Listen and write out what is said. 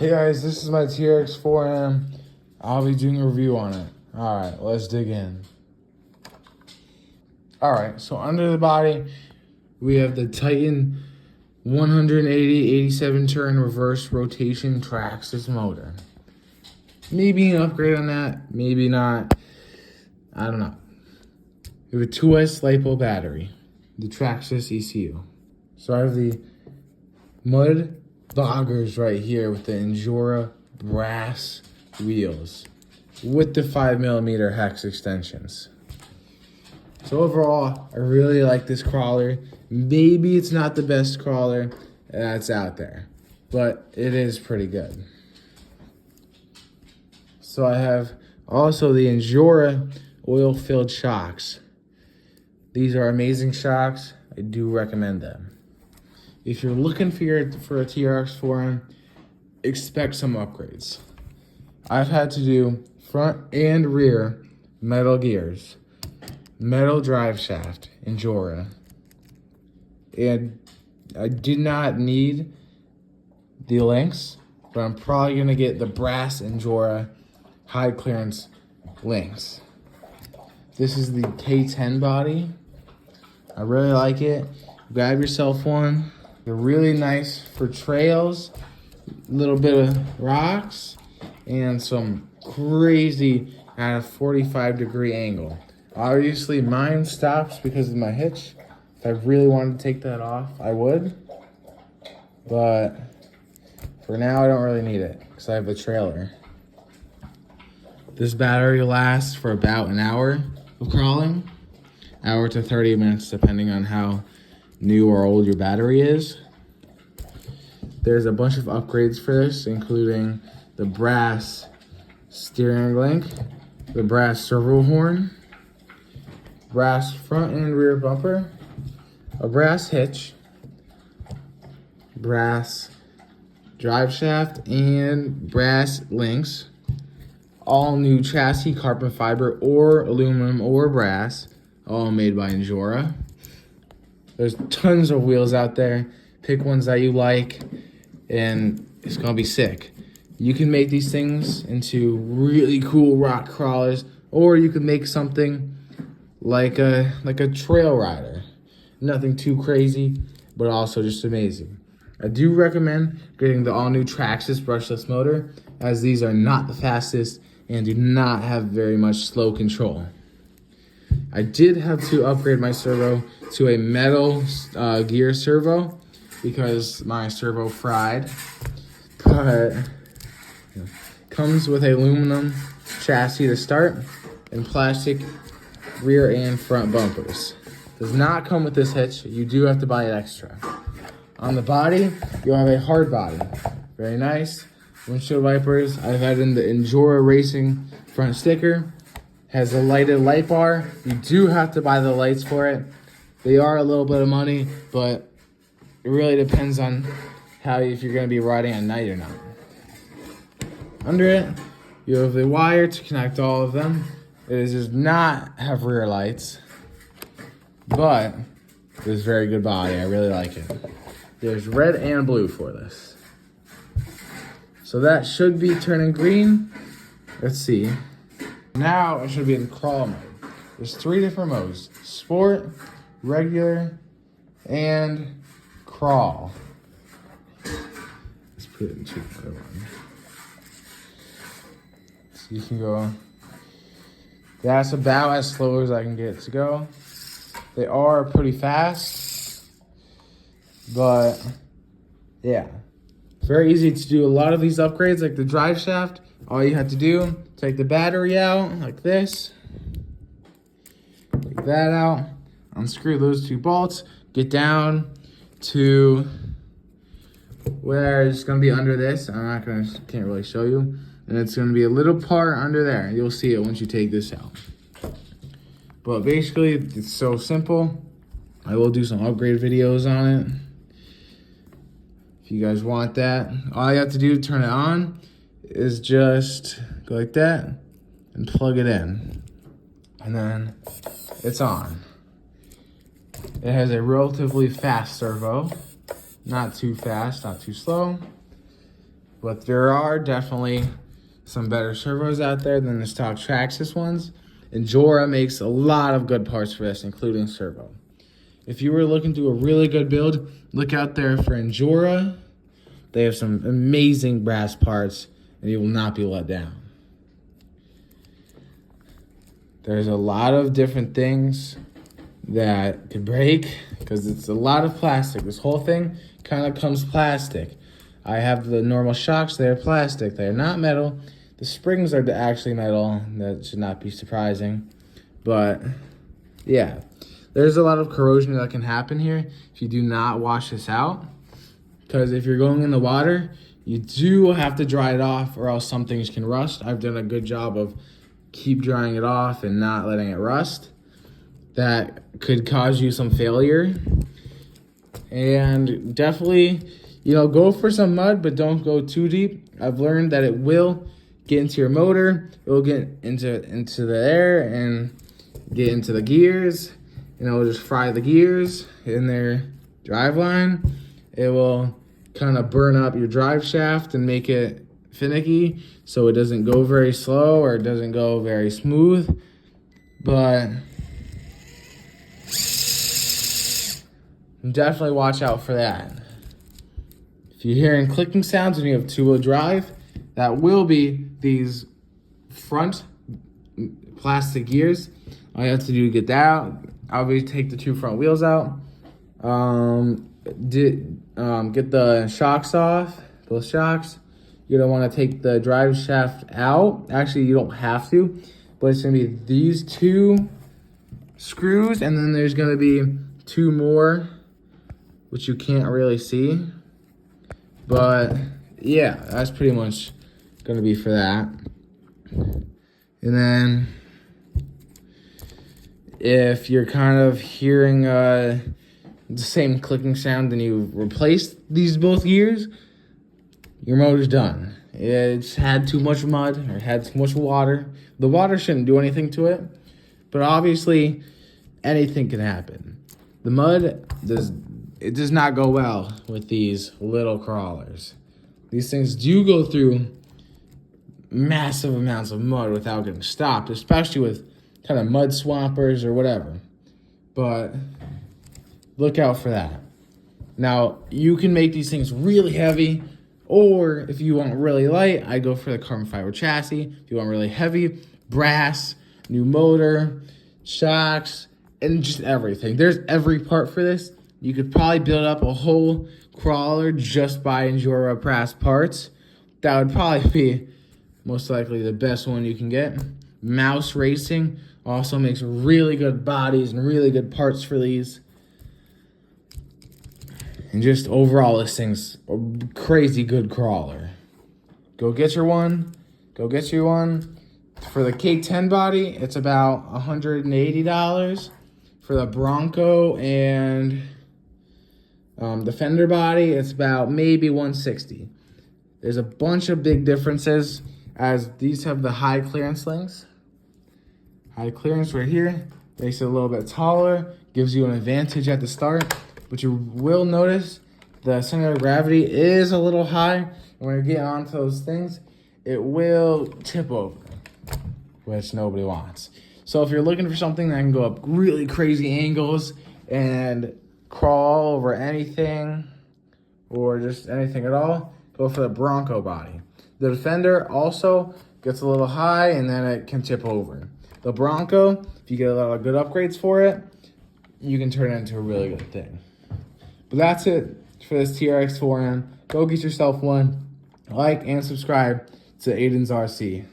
Hey guys, this is my trx4m. I'll be doing a review on it. Alright, let's dig in. Alright, so under the body, we have the Titan 87 turn reverse rotation trx4m motor. Maybe an upgrade on that, maybe not. I don't know. We have a 2S LiPo battery, the trx4m ECU. So I have the mud boggers right here with the Endura brass wheels with the 5mm hex extensions. So overall, I really like this crawler. Maybe it's not the best crawler that's out there, but it is pretty good. So I have also the Endura oil-filled shocks. These are amazing shocks. I do recommend them. If you're looking for a trx4m, expect some upgrades. I've had to do front and rear metal gears, metal drive shaft, Endura, and I did not need the links, but I'm probably gonna get the brass Endura high clearance links. This is the K10 body. I really like it. Grab yourself one. They're really nice for trails, a little bit of rocks, and some crazy at a 45-degree angle. Obviously, mine stops because of my hitch. If I really wanted to take that off, I would. But for now, I don't really need it because I have the trailer. This battery lasts for about an hour of crawling, hour to 30 minutes, depending on how new or old your battery is. There's a bunch of upgrades for this, including the brass steering link, the brass servo horn, brass front and rear bumper, a brass hitch, brass drive shaft, and brass links. All new chassis, carbon fiber or aluminum or brass, all made by Endura. There's tons of wheels out there. Pick ones that you like, and it's gonna be sick. You can make these things into really cool rock crawlers, or you can make something like a trail rider. Nothing too crazy, but also just amazing. I do recommend getting the all-new trx4m brushless motor, as these are not the fastest and do not have very much slow control. I did have to upgrade my servo to a metal gear servo because my servo fried, but comes with a aluminum chassis to start and plastic rear and front bumpers. Does not come with this hitch. You do have to buy it extra. On the body, you'll have a hard body. Very nice. Windshield wipers. I've had in the Endura Racing front sticker. Has a lighted light bar. You do have to buy the lights for it. They are a little bit of money, but it really depends on if you're going to be riding at night or not. Under it, you have the wire to connect all of them. It does not have rear lights, but it's a very good body. I really like it. There's red and blue for this. So that should be turning green. Let's see. Now I should be in crawl mode. There's 3 different modes: sport, regular, and crawl. Let's put it into the other one. So you can go. That's about as slow as I can get it to go. They are pretty fast, but yeah. Very easy to do a lot of these upgrades, like the drive shaft. All you have to do, take the battery out like this, take that out, unscrew those 2 bolts, get down to where it's gonna be under this. Can't really show you. And it's gonna be a little part under there. You'll see it once you take this out. But basically, it's so simple. I will do some upgrade videos on it. If you guys want that, all you have to do to turn it on is just go like that and plug it in, and then it's on. It has a relatively fast servo, not too fast, not too slow. But there are definitely some better servos out there than the stock Traxxas ones. And Jora makes a lot of good parts for this, including servo. If you were looking to do a really good build, look out there for Injora. They have some amazing brass parts, and you will not be let down. There's a lot of different things that could break because it's a lot of plastic. This whole thing kind of comes plastic. I have the normal shocks. They're plastic. They're not metal. The springs are actually metal. That should not be surprising. But, yeah. There's a lot of corrosion that can happen here if you do not wash this out. Because if you're going in the water, you do have to dry it off or else some things can rust. I've done a good job of keep drying it off and not letting it rust. That could cause you some failure. And definitely, go for some mud, but don't go too deep. I've learned that it will get into your motor. It will get into the air and get into the gears. It'll just fry the gears in their drive line. It will kind of burn up your drive shaft and make it finicky so it doesn't go very slow or it doesn't go very smooth. But definitely watch out for that. If you're hearing clicking sounds and you have two-wheel drive, that will be these front plastic gears. All you have to do to get that out, obviously take the two front wheels out. Get the shocks off, those shocks. You're gonna wanna take the drive shaft out. Actually, you don't have to, but it's gonna be these two screws, and then there's gonna be two more, which you can't really see. But yeah, that's pretty much gonna be for that. And then if you're kind of hearing the same clicking sound and you replace these both gears, your motor's done. It's had too much mud or had too much water. The water shouldn't do anything to it, but obviously anything can happen. The mud does not go well with these little crawlers. These things do go through massive amounts of mud without getting stopped, especially with kind of mud swampers or whatever. But look out for that. Now, you can make these things really heavy, or if you want really light, I go for the carbon fiber chassis. If you want really heavy, brass, new motor, shocks, and just everything. There's every part for this. You could probably build up a whole crawler just by Injora brass parts. That would probably be most likely the best one you can get. Mouse Racing also makes really good bodies and really good parts for these. And just overall, this thing's a crazy good crawler. Go get your one. Go get you one. For the K10 body, it's about $180. For the Bronco and the fender body, it's about maybe $160. There's a bunch of big differences as these have the high clearance links. High clearance right here makes it a little bit taller, gives you an advantage at the start, but you will notice the center of gravity is a little high, and when you get onto those things, it will tip over, which nobody wants. So if you're looking for something that can go up really crazy angles and crawl over anything or just anything at all, go for the Bronco body. The Defender also gets a little high and then it can tip over. The Bronco, if you get a lot of good upgrades for it, you can turn it into a really good thing. But that's it for this TRX4M. Go get yourself one. Like and subscribe to Aiden's RC.